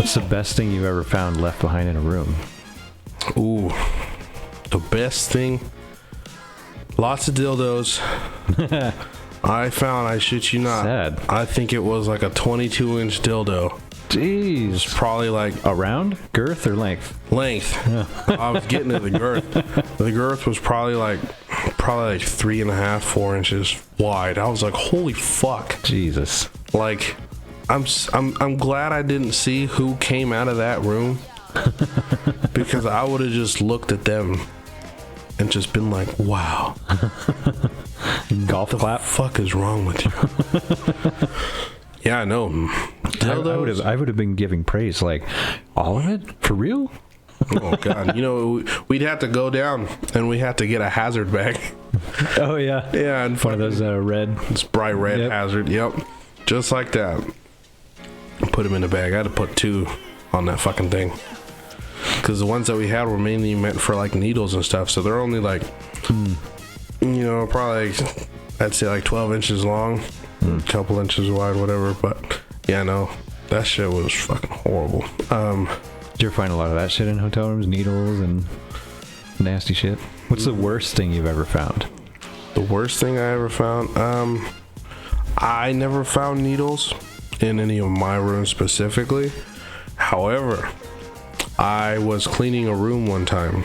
What's the best thing you've ever found left behind in a room? Ooh, the best thing. Lots of dildos. I found, I shit you not. Sad. I think it was like a 22-inch dildo. Jeez. It's probably like Around? Girth or length? length. I was getting to the girth. The girth was probably like 3.5, 4 inches wide. I was like, holy fuck. Jesus. Like, I'm glad I didn't see who came out of that room because I would have just looked at them and just been like, wow. Golf clap? Fuck is wrong with you? Yeah, I know. I would have been giving praise, like, all of it? For real? Oh, God. You know, we'd have to go down and we had to get a hazard bag. Oh, yeah. Yeah. And One of those red. It's bright red hazard. Yep. Just like that. Put them in the bag. I had to put 2 on that fucking thing. Because the ones that we had were mainly meant for, like, needles and stuff. So they're only, like, you know, probably, I'd say, like, 12 inches long. A couple inches wide, whatever. But, yeah, no. That shit was fucking horrible. Did you ever find a lot of that shit in hotel rooms? Needles and nasty shit? What's the worst thing you've ever found? The worst thing I ever found? I never found needles in any of my rooms specifically. However, I was cleaning a room one time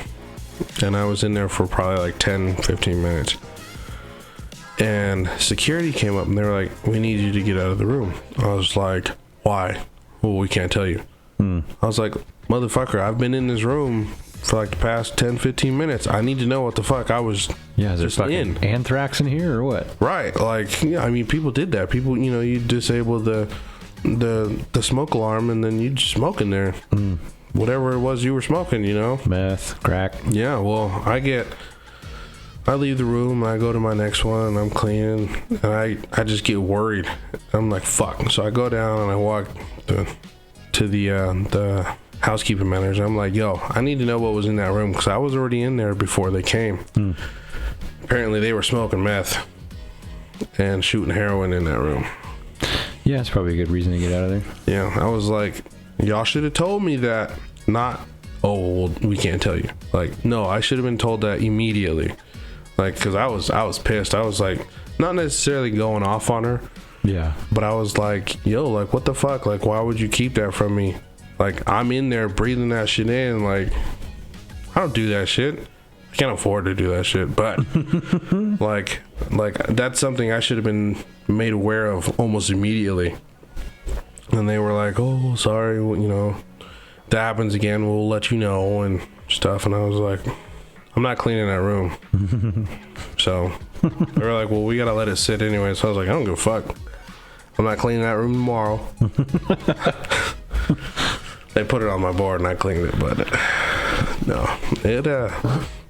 and I was in there for probably like 10, 15 minutes. And security came up and they were like, we need you to get out of the room. I was like, why? Well, we can't tell you. I was like, motherfucker, I've been in this room for like the past 10, 15 minutes. I need to know what the fuck I was is there just fucking in. Anthrax in here or what? Right. Like, yeah, I mean, people did that. People, you know, you disable the smoke alarm and then you just smoke in there. Whatever it was you were smoking, you know? Meth, crack. Yeah, well, I leave the room and I go to my next one and I'm cleaning and I just get worried. I'm like, fuck. So I go down and I walk to the housekeeping manager. I'm like, yo, I need to know what was in that room because I was already in there before they came. Apparently they were smoking meth and shooting heroin in that room. Yeah, it's probably a good reason to get out of there. Yeah, I was like, y'all should have told me that. Not, oh, well, we can't tell you. Like, no, I should have been told that immediately. Like, because I was pissed. I was like, not necessarily going off on her. Yeah. But I was like, yo, like, what the fuck? Like, why would you keep that from me? Like, I'm in there breathing that shit in. Like, I don't do that shit. I can't afford to do that shit. But, like that's something I should have been made aware of almost immediately. And they were like, oh, sorry, well, you know, that happens again, we'll let you know and stuff. And I was like, I'm not cleaning that room. So they were like, well, we gotta let it sit anyway. So I was like, I don't give a fuck. I'm not cleaning that room tomorrow. They put it on my board and I cleaned it, but no,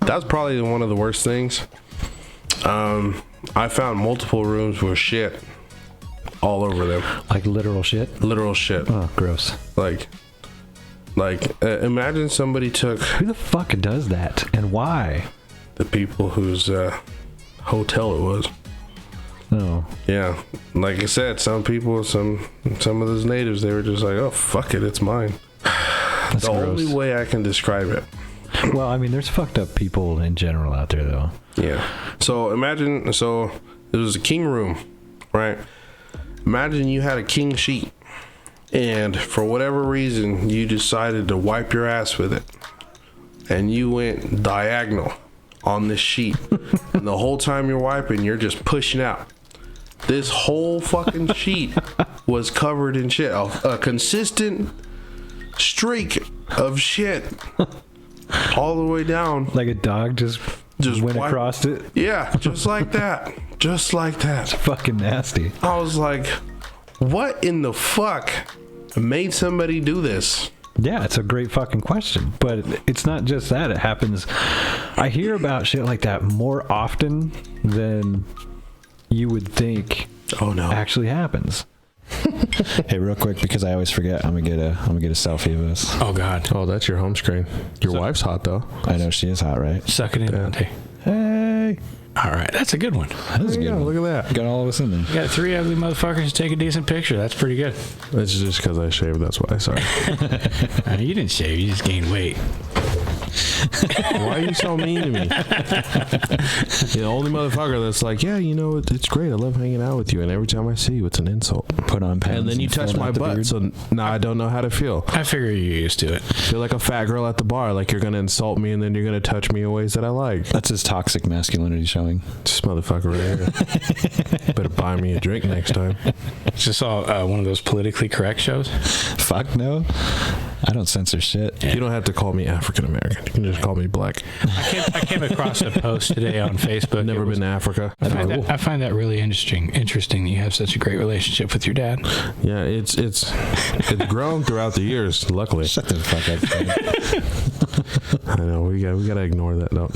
that's probably one of the worst things. I found multiple rooms with shit all over them. Like literal shit? Literal shit. Oh, gross. Like imagine somebody took... Who the fuck does that and why? The people whose hotel it was. Oh. Yeah. Like I said, some people, some of those natives, they were just like, oh, fuck it, it's mine. That's the gross. only way I can describe it. Well, I mean, there's fucked up people in general out there, though. Yeah. So imagine, it was a king room, right? Imagine you had a king sheet, and for whatever reason, you decided to wipe your ass with it, and you went diagonal on this sheet, and the whole time you're wiping, you're just pushing out. This whole fucking sheet was covered in shit, a consistent streak of shit all the way down. Like a dog just went across it? Yeah, just like that. Just like that. It's fucking nasty. I was like, what in the fuck made somebody do this? Yeah, it's a great fucking question. But it's not just that. It happens. I hear about shit like that more often than you would think. Oh no. Actually happens. Hey, real quick, because I always forget, I'm gonna get a selfie of us. Oh God. Oh, that's your home screen. Your wife's hot though. I know she is hot, right? Suck it in, Dante. Hey. All right, that's a good one. That was a good one. Look at that. Got all of us in there. You got 3 ugly motherfuckers to take a decent picture. That's pretty good. It's just because I shaved. That's why. Sorry. You didn't shave. You just gained weight. Why are you so mean to me? The only motherfucker that's like, yeah, you know, it's great. I love hanging out with you. And every time I see you, it's an insult. Put on pants. And then you touch my butt. So now I don't know how to feel. I figure you're used to it. Feel like a fat girl at the bar. Like you're going to insult me and then you're going to touch me in ways that I like. That's his toxic masculinity showing. This motherfucker right here. Better buy me a drink next time. It's just all one of those politically correct shows. Fuck no. I don't censor shit. You don't have to call me African American. You can just call me black. I came across a post today on Facebook. Never been to Africa. I find that really interesting that you have such a great relationship with your dad. Yeah, it's grown throughout the years. Luckily, Shut the fuck up. I know we gotta ignore that. No,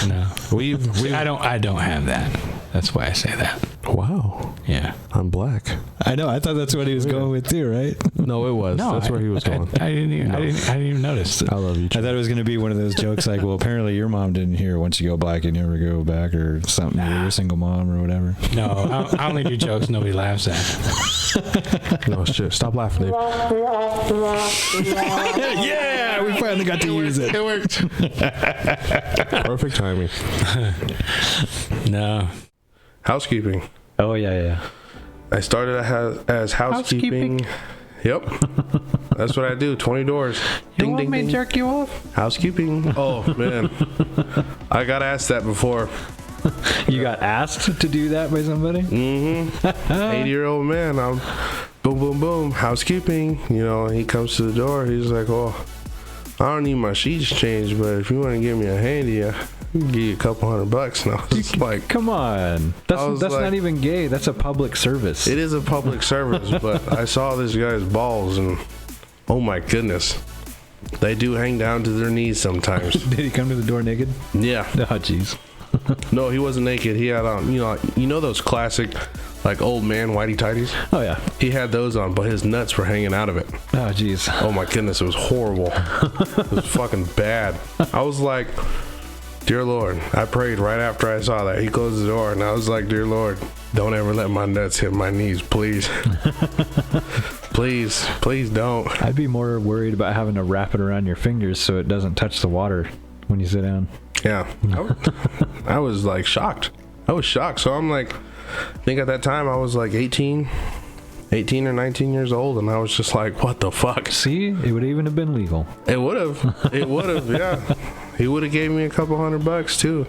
No, we I don't have that. That's why I say that. Wow, Yeah. I'm black. I know. I thought that's what he was going with too, right? No, it was. No, That's where he was going. I didn't even notice. I love you. I thought it was going to be one of those jokes like, well, apparently your mom didn't hear once you go black, you never go back or something. You're a single mom or whatever. No, I only do jokes nobody laughs at. No shit. Stop laughing, Dave. Yeah, we finally got to use it. It worked. Perfect timing. No. Housekeeping. Oh yeah. I started as housekeeping. Yep. That's what I do. 20 doors. Ding, ding, ding. Jerk you off? Housekeeping. Oh, man. I got asked that before. You got asked to do that by somebody? Mm-hmm. 80-year-old man. I'm boom, boom, boom. Housekeeping. You know, he comes to the door. He's like, oh, I don't need my sheets changed, but if you want to give me a handy, I can give you a couple $100. And I was just like, Come on. That's like- not even gay. That's a public service. it is a public service, but I saw this guy's balls and oh my goodness. They do hang down to their knees sometimes. Did he come to the door naked? Yeah. Oh, jeez. No, he wasn't naked. He had on, you know those classic, like old man whitey tighties? Oh, yeah. He had those on, but his nuts were hanging out of it. Oh, jeez. Oh my goodness, it was horrible. It was fucking bad. I was like, dear Lord, I prayed right after I saw that. He closed the door and I was like, dear Lord, don't ever let my nuts hit my knees, please. Please don't. I'd be more worried about having to wrap it around your fingers so it doesn't touch the water when you sit down. Yeah. I was like shocked. I was shocked. So I'm like, I think at that time I was like 18 or 19 years old, and I was just like, what the fuck? See, it would even have been legal. It would have, yeah. He would have gave me a couple $100 too.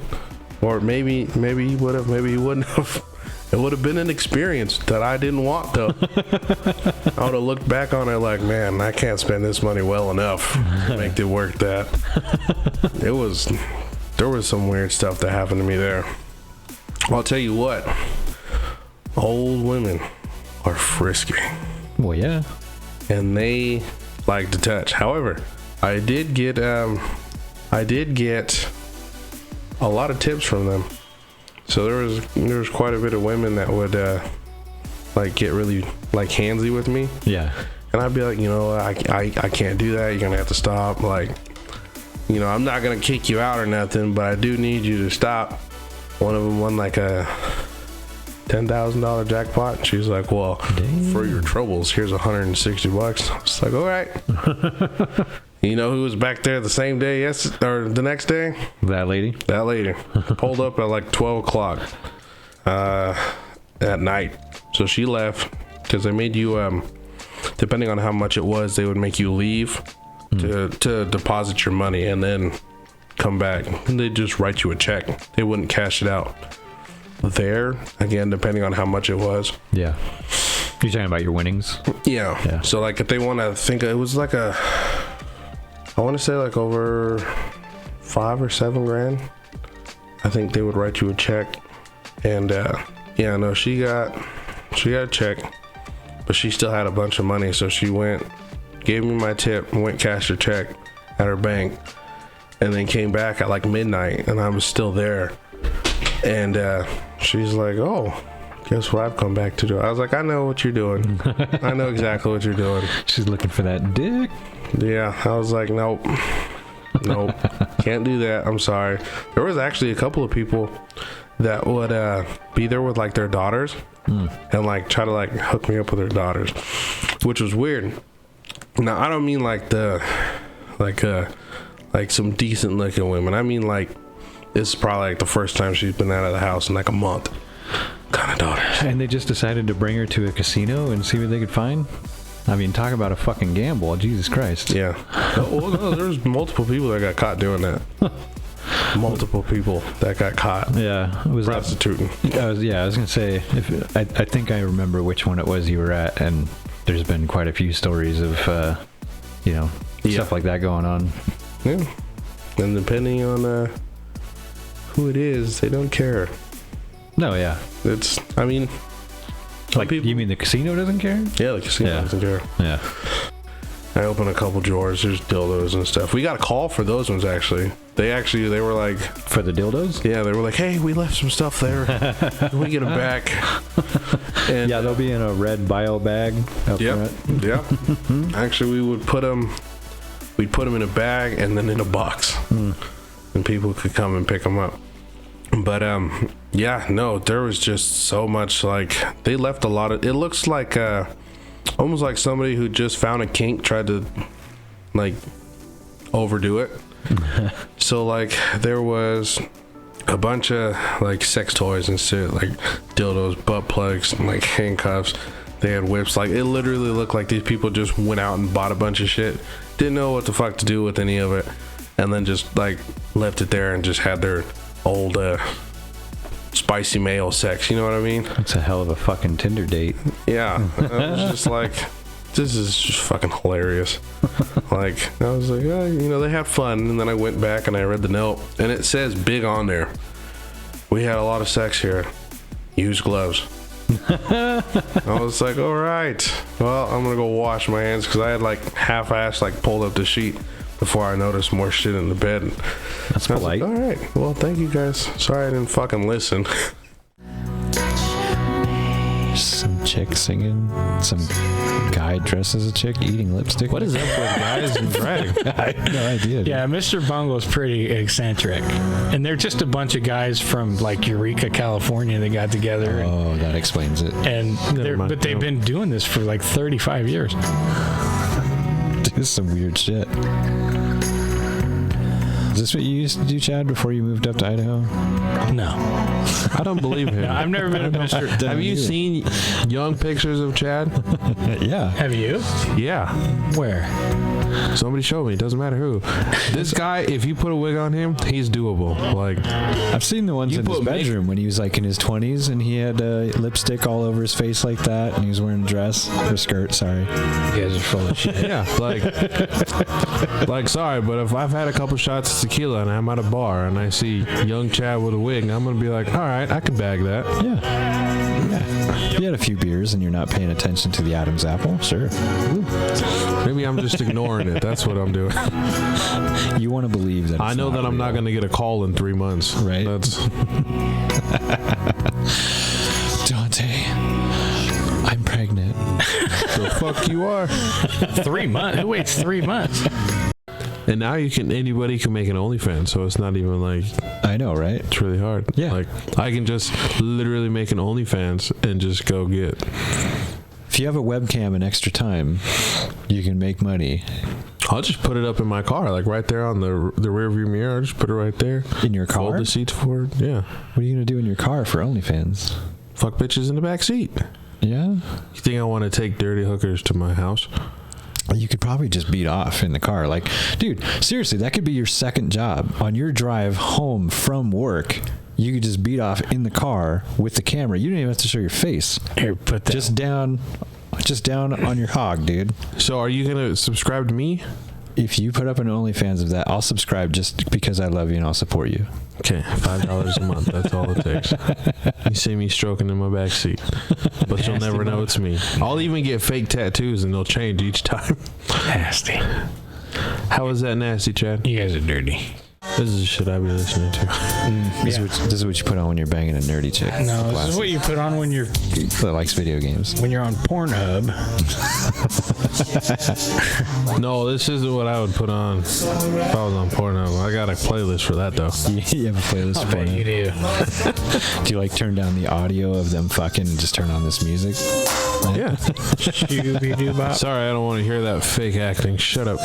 Or maybe he would have, maybe he wouldn't have. It would have been an experience that I didn't want though. I would have looked back on it like, man, I can't spend this money well enough to make it work that. There was some weird stuff that happened to me there. I'll tell you what, old women are frisky. Well, yeah. And they like to touch. However, I did get a lot of tips from them. So there was quite a bit of women that would like get really like handsy with me. Yeah. And I'd be like, I can't do that. You're gonna have to stop. Like, I'm not gonna kick you out or nothing, but I do need you to stop. One of them won like a $10,000 jackpot, and she's like, well, for your troubles, here's $160. I was like, all right. You know who was back there the same day, or the next day? That lady? That lady. Pulled up at like 12 o'clock at night. So she left because they made you, depending on how much it was, they would make you leave to deposit your money and then come back. And they'd just write you a check. They wouldn't cash it out there, again, depending on how much it was. Yeah. You're talking about your winnings? Yeah. So like if they want to think, it was like I want to say like over $5 or $7 grand. I think they would write you a check. And she got a check, but she still had a bunch of money. So she went, gave me my tip, and went cashed her check at her bank, and then came back at like midnight, and I was still there. And she's like, oh, guess what I've come back to do? I was like, I know what you're doing. I know exactly what you're doing. She's looking for that dick. Yeah, I was like, nope. Nope. Can't do that. I'm sorry. There was actually a couple of people that would be there with like their daughters and like try to like hook me up with their daughters, which was weird. Now I don't mean like like some decent looking women. I mean like this is probably like the first time she's been out of the house in like a month kind of daughters. And they just decided to bring her to a casino and see what they could find. I mean, talk about a fucking gamble. Jesus Christ. Yeah. Well, no, there's multiple people that got caught doing that. Multiple people that got caught. Yeah. It was prostituting. I was gonna say, I think I remember which one it was you were at, and there's been quite a few stories of stuff like that going on. Yeah. And depending on who it is, they don't care. No, yeah. It's, I mean, like people, you mean the casino doesn't care? Yeah, the casino doesn't care. Yeah. I opened a couple drawers. There's dildos and stuff. We got a call for those ones actually. They were like, for the dildos? Yeah, they were like, hey, we left some stuff there. Can we get them back? And yeah, they'll be in a red bio bag up front. Yeah. Actually, we'd put them in a bag and then in a box, and people could come and pick them up. But there was just so much, like, they left a lot of, it looks like almost like somebody who just found a kink tried to like overdo it. So like there was a bunch of like sex toys and shit, like dildos, butt plugs, and like handcuffs. They had whips. Like it literally looked like these people just went out and bought a bunch of shit, didn't know what the fuck to do with any of it, and then just like left it there and just had their old spicy male sex, you know what I mean? It's a hell of a fucking Tinder date. Yeah. I was just like, this is just fucking hilarious. Like, I was like, they had fun. And then I went back and I read the note, and it says big on there, we had a lot of sex here. Use gloves. I was like, all right. Well, I'm going to go wash my hands, because I had like half-assed like pulled up the sheet before I noticed more shit in the bed. That's polite. Like, all right. Well, thank you guys. Sorry I didn't fucking listen. Some chick singing, some guy dressed as a chick eating lipstick. What is up with guys in drag? I have no idea. Yeah, Mr. Bungalo's pretty eccentric, and they're just a bunch of guys from like Eureka, California. They got together. Oh, that explains it. And they've been doing this for like 35 years. This is some weird shit. Is this what you used to do, Chad, before you moved up to Idaho? No. I don't believe him. No, I've never been a Mr. Have you seen young pictures of Chad? Yeah. Have you? Yeah. Where? Somebody showed me. It doesn't matter who. This guy, if you put a wig on him, he's doable. Like, I've seen the ones in his bedroom when he was like in his 20s and he had lipstick all over his face like that, and he was wearing a dress or skirt. Sorry. You guys are full of shit. Yeah, like sorry, but if I've had a couple shots of tequila and I'm at a bar and I see young Chad with a wig, I'm gonna be like, all right, I can bag that. Yeah. If you had a few beers and you're not paying attention to the Adam's apple, sure. Maybe I'm just ignoring it. That's what I'm doing. You want to believe that. I know that I'm not going to get a call in 3 months. Right. That's Dante, I'm pregnant. the fuck you are. 3 months? Who waits 3 months? And now anybody can make an OnlyFans, so it's not even like, I know, right? it's really hard. Yeah. Like, I can just literally make an OnlyFans and just go get. If you have a webcam and extra time, you can make money. I'll just put it up in my car, like right there on the rear view mirror. I'll just put it right there. In your car? Fold the seats forward. Yeah. What are you going to do in your car for OnlyFans? Fuck bitches in the back seat. Yeah? You think I want to take dirty hookers to my house? You could probably just beat off in the car. Like, dude, seriously, that could be your second job. On your drive home from work, you could just beat off in the car with the camera. You don't even have to show your face. Here, put that. Just down on your hog, dude. So are you going to subscribe to me? If you put up an OnlyFans of that, I'll subscribe just because I love you and I'll support you. Okay, $5 a month. That's all it takes. You see me stroking in my back seat, but you'll never know it's me. I'll even get fake tattoos and they'll change each time. Nasty. How is that nasty, Chad? You guys are dirty. This is shit I be listening to. This is what you put on when you're banging a nerdy chick. No, this is what you put on when you're that likes video games. when you're on Pornhub. No, this isn't what I would put on if I was on Pornhub. I got a playlist for that though. You have a playlist for Bet you it. do. Do you like turn down the audio of them fucking and just turn on this music? Yeah. Shooby-doo-bop. Sorry, I don't want to hear that fake acting. Shut up.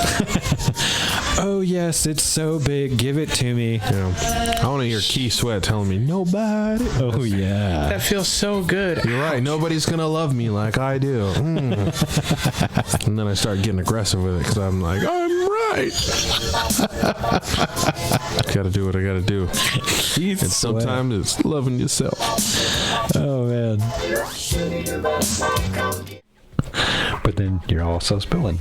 Oh yes, it's so big. Give it to me. Yeah. I want to hear Key Sweat telling me nobody. Oh yeah. That feels so good. You're right. Nobody's gonna love me like I do. And then I start getting aggressive with it because I'm like, I'm right. Got to do what I got to do. And sometimes it's loving yourself. Oh man. But then you're also spilling.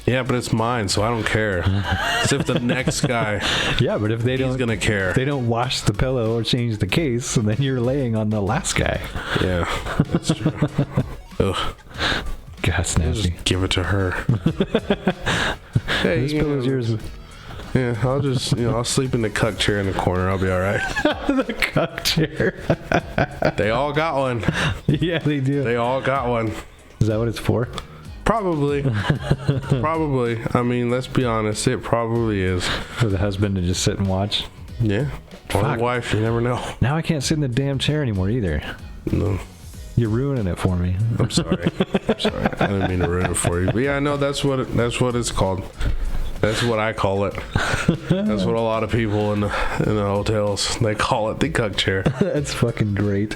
Yeah, but it's mine, so I don't care. As if the next guy, Yeah, but if they he's don't, gonna care. they don't wash the pillow or change the case, and then you're laying on the last guy. Yeah, that's true. Ugh. God, it's nasty. Just give it to her. Hey, This pillow's yours. Yeah, I'll just, I'll sleep in the cuck chair in the corner. I'll be all right. The cuck chair. They all got one. Yeah, they do. They all got one. Is that what it's for? Probably. Probably. I mean, let's be honest. It probably is. For the husband to just sit and watch? Yeah. Or Fuck. the wife. You never know. Now I can't sit in the damn chair anymore either. No. You're ruining it for me. I'm sorry. I'm sorry. I didn't mean to ruin it for you. But yeah, no, that's what it's called. That's what I call it. That's what a lot of people in the hotels, they call it the cuck chair. That's fucking great.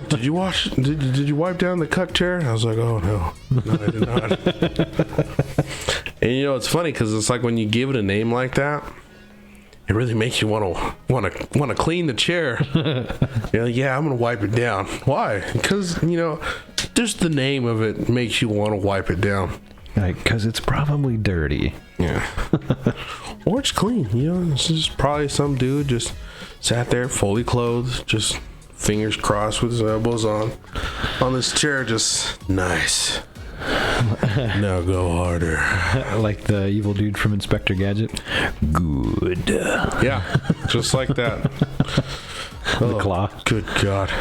Did you wash? Did you wipe down the cuck chair? I was like, oh no, I did not. And it's funny because it's like when you give it a name like that, it really makes you want to clean the chair. You're like, yeah, I'm gonna wipe it down. Why? Because just the name of it makes you want to wipe it down. Like, because it's probably dirty. Yeah. Or it's clean. It's just probably some dude just sat there fully clothed, just fingers crossed with his elbows on this chair, just nice. Now go harder. Like the evil dude from Inspector Gadget. Good. Yeah, just like that. The claw. Good God.